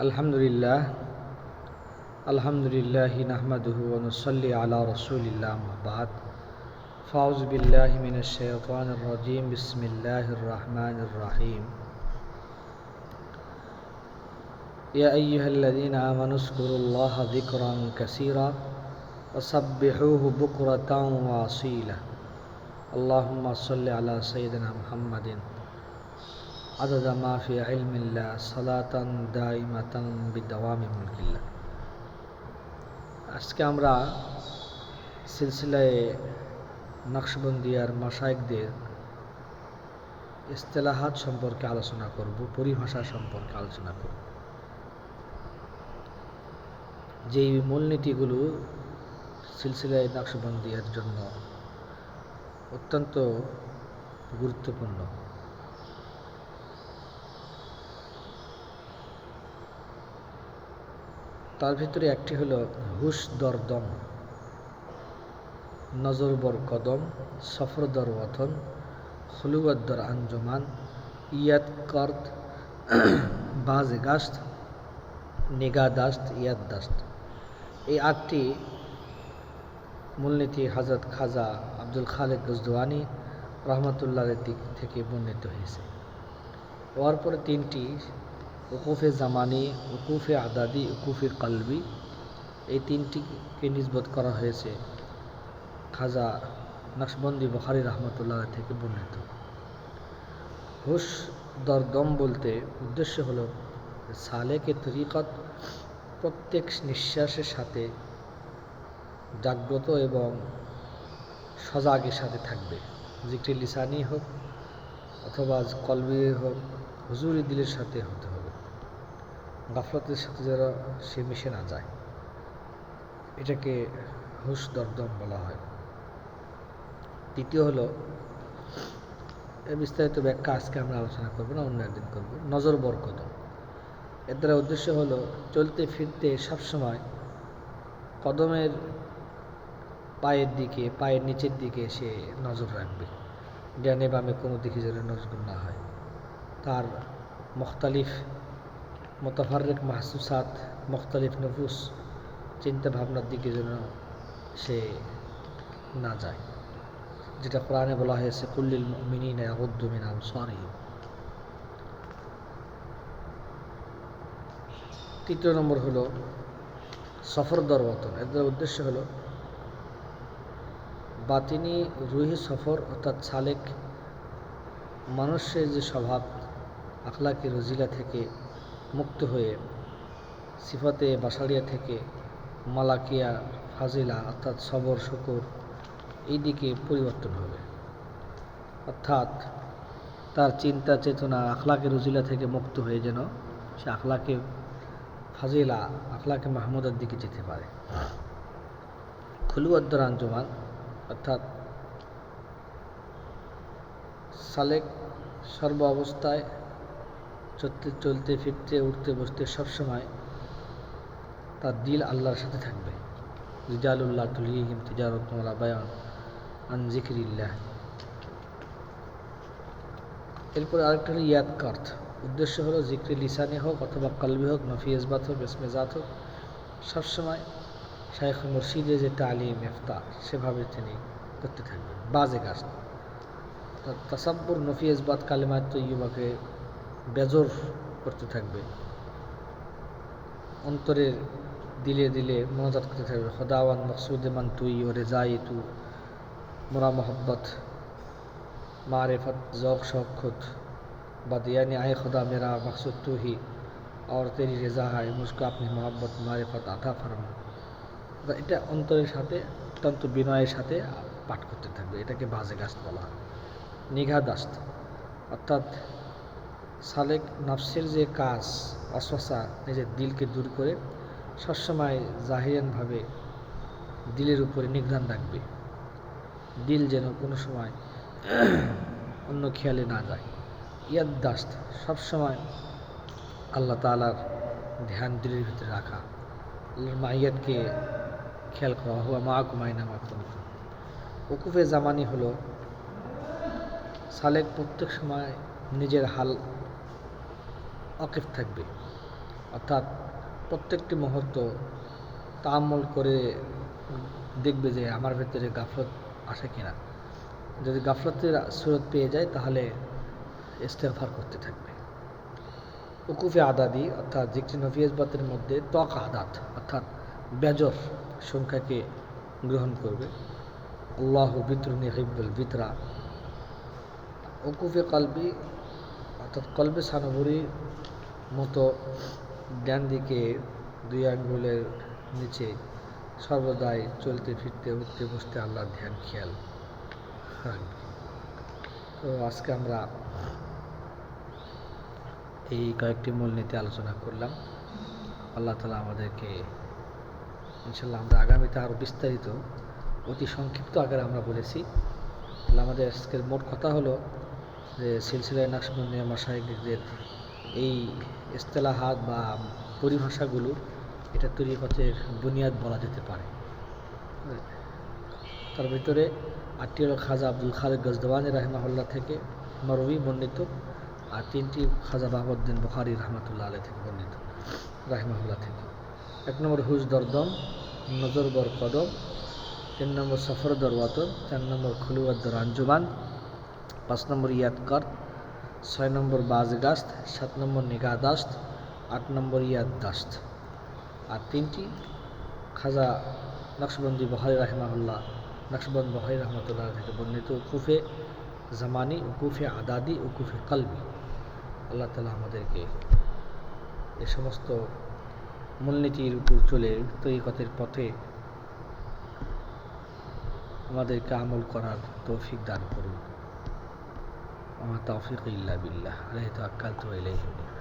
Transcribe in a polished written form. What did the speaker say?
আলহামদুলিল্লাহ নাহমাদুহু ওয়া নুসাল্লি আলা রাসূলিল্লাহ আম্মা বা'দ ফাউযু বিল্লাহি মিনাশ শাইতানির রাজীম বিসমিল্লাহির রাহমানির রহিম ইয়া আইয়ুহাল্লাযীনা আমানু যকুরুল্লাহা যিকরান কাসীরা ওয়া সাব্বিহুহু বুকরাতান ওয়া আসীলা আল্লাহুম্মা সাল্লি আলা সাইয়্যিদিনা মুহাম্মাদিন আদাদা মা ফি ইলমিল্লাহ সালাতান দাইমাতান বিদাওয়ামি মুলকিল্লাহ। আজকে আমরা সিলসিলায়ে নকশবন্দিয়ার মাশায়েখদের ইসতিলাহাত সম্পর্কে আলোচনা করব, পরিভাষা সম্পর্কে আলোচনা করব। যেই মূলনীতিগুলো সিলসিলায়ে নকশবন্দিয়ার জন্য অত্যন্ত গুরুত্বপূর্ণ। তার ভিতরে একটি হলো হুশ দর দম, নজর বর কদম, সফর দর ওয়াতন, খুলুয়াত দর আঞ্জমান, ইয়াদ কর্দ, বাজ গাস্ত, নিগা দাস্ত, ইয়াদ দাস্ত। এই 8টি মূলনীতি হযরত খাজা আব্দুল খালেক গজদওয়ানি রহমতুল্লাহর দিক থেকে বর্ণিত হয়েছে। ওর পরে 3টি উকুফে জামানি, উকুফে আদাদি, উকুফে কলবি, এই 3টিকে নিসবত করা হয়েছে খাজা নকশবন্দি বুখারী রহমতুল্লাহ থেকে বর্ণিত। হুশ দরদম বলতে উদ্দেশ্য হলো সালেকে তরিকত প্রত্যেক নিঃশ্বাসের সাথে জাগ্রত এবং সজাগের সাথে থাকবে। জিক্রে লিসানি হোক অথবা কলবি হোক, হুজুরি দিলের সাথে হতে হবে, গাফলতের সাথে যারা সে মিশে না যায়, এটাকে হুশ দরদম বলা হয়। দ্বিতীয় হলো, এর বিস্তারিত ব্যাখ্যা আজকে আমরা আলোচনা করবো না, অন্য একদিন করব। নজর বর কদম, এর দ্বারা উদ্দেশ্য হলো চলতে ফিরতে সবসময় কদমের পায়ের দিকে, পায়ের নিচের দিকে সে নজর রাখবে, ডানে বামে কোনো দিকে যেন নজর না হয়। তার মুখতালিফ মুতাফাররিক মাহসুসাত, মুখতালিফ নফুস, চিন্তা ভাবনার দিকে যেন সে না যায়, যেটা কোরআনে বলা হয়েছে কুল্লিল মুমিনিনা ইয়াগুদ্দু মিন আবসারিহিম। 3 নম্বর হলো সফর দর ওয়াতন, এর দ্বারা উদ্দেশ্য হলো বাতিনি রুহি সফর, অর্থাৎ সালেক মানুষের যে স্বভাব আখলাকে রজিলা থেকে মুক্ত হয়ে সিফাতে বাসারিয়া থেকে মালাকিয়া ফাজিলা অর্থাৎ সবর শুকর এই দিকে পরিবর্তন হবে। অর্থাৎ তার চিন্তা চেতনা আখলাকে রজিলা থেকে মুক্ত হয়ে যেন সে আখলাকে ফাজিলা, আখলাকে মাহমুদার দিকে যেতে পারে। খুলুয়াত দর আঞ্জমান, অর্থাৎ সালেক সর্ব অবস্থায় চলতে ফিরতে উঠতে বসতে সবসময় তার দিল আল্লাহর সাথে থাকবে। রিজালুল্লাহ তুলহিহিম তিজারাতুন ওয়ালা বায়উন আন যিকরিল্লাহ। এরপর আরেকটা হলো ইয়াদ কর্ত, উদ্দেশ্য হলো জিক্রে লিসানি হোক অথবা কলবি হোক, নফি ইসবাত হোক, ইসমে জাত হোক, সবসময় শাইখ মুর্শিদের যে তালিম ইফতা সেভাবে তিনি করতে থাকবেন। বাজে গাস্ত, তাসাব্বুর নফি ইসবাত কালিমাত তৈয়বাকে বেজর করতে থাকবে, অন্তরের দিলে দিলে মনাজাত করতে থাকবে। খোদাওয়ান মকসুদ মান তুই ও রেজাই তু, মোরা মোহব্বত मारिफत ज़ौक़ शौक़ खुद बदियानी आए खुदा मेरा मकसूद तू ही और तेरी রেজা है मुझको अपनी मोहब्बत मारिफत আতা फरमा। এটা অন্তরের সাথে অত্যন্ত বিনয়ের সাথে পাঠ করতে থাকবে, এটাকে বাজে গাস্ত বলা হয়। নিঘা দাস্ত, অর্থাৎ সালেক নফসের যে কাজ অসওয়াসা নিজের দিলকে দূর করে সবসময় জাহিরানভাবে দিলের উপরে নিগ্রান রাখবে, দিল যেন কোনো সময় অন্য খেয়ালে না যায়। ইয়াদ দাস্ত, সবসময় আল্লাহ তাআলার ধ্যান দিলের ভিতরে রাখা, আল্লাহর মাইয়াতকে খেয়াল করা, হুয়া মাআকুম আইনামা কুনতুম। উকুফে জামানি হলো সালেক প্রত্যেক সময় নিজের হাল অকিফ থাকবে, অর্থাৎ প্রত্যেকটি মুহূর্ত তাআম্মুল করে দেখবে যে আমার ভেতরে গাফলত আসে কিনা। যদি গাফলতের সুরত পেয়ে যায় তাহলে ইস্তেগফার করতে থাকবে। উকুফে আদাদি অর্থাৎ জিকরি নফিয়াজবাতের মধ্যে তক আদাত অর্থাৎ বেজর সংখ্যাকে গ্রহণ করবে। আল্লাহু বিতরুনি হিব্বুল বিতরা। উকুফে কলবি অর্থাৎ কলবে সানবুরির মতো ডান দিকে 2 আঙ্গুলের নিচে সর্বদাই চলতে ফিরতে উঠতে বসতে আল্লাহর ধ্যান খেয়াল রাখবে। তো আজকে আমরা এই কয়েকটি মূলনীতি আলোচনা করলাম। আল্লাহ তাআলা আমাদেরকে ইনশাল্লাহ আমরা আগামীতে আরও বিস্তারিত অতি সংক্ষিপ্ত আকারে আমরা বলেছি। তাহলে আমাদের আজকের মোট কথা হলো যে সিলসিলায়ে নকশবন্দিয়া মাশায়েখদের এই ইসতিলাহাত বা পরিভাষাগুলো এটা তরিকতের বুনিয়াদ বলা যেতে পারে। তার ভিতরে 8টি হলো খাজা আব্দুল খালেক গজদওয়ানি রাহিমাহুল্লাহ থেকে মরউই বর্ণিত, আর 3টি খাজা বাহাউদ্দিন বুখারী রহমাতুল্লাহ আলাইহি থেকে বর্ণিত রাহিমাহুল্লাহ থেকে। 1 নম্বর হুজ দরদম, নজর বর কদম, 3 নম্বর সফর দরওয়াতন, 4 নম্বর খুলুয়াত দর আঞ্জুমান, 5 নম্বর ইয়াদকার, 6 নম্বর বাজগাস্ত, 7 নম্বর নিগাহদাস্ত, 8 নম্বর ইয়াদদাস্ত। আর 3টি খাজা নকশবন্দি বুখারী রাহিমাহুল্লাহ নকশবন্দ বুখারী রহমাতুল্লাহ থেকে বর্ণিত উকুফে জামানি, উকুফে আদাদি, উকুফে কলবি। আল্লাহ তাআলা আমাদেরকে এ সমস্ত মূলনীতির উপর চলে তরিকতের পথে আমাদেরকে আমল করার তৌফিক দান করুন। ওয়া মা তাওফীক ইল্লা বিল্লাহ, আলাইহি তাওয়াক্কালতু ওয়া ইলাইহি উনীব।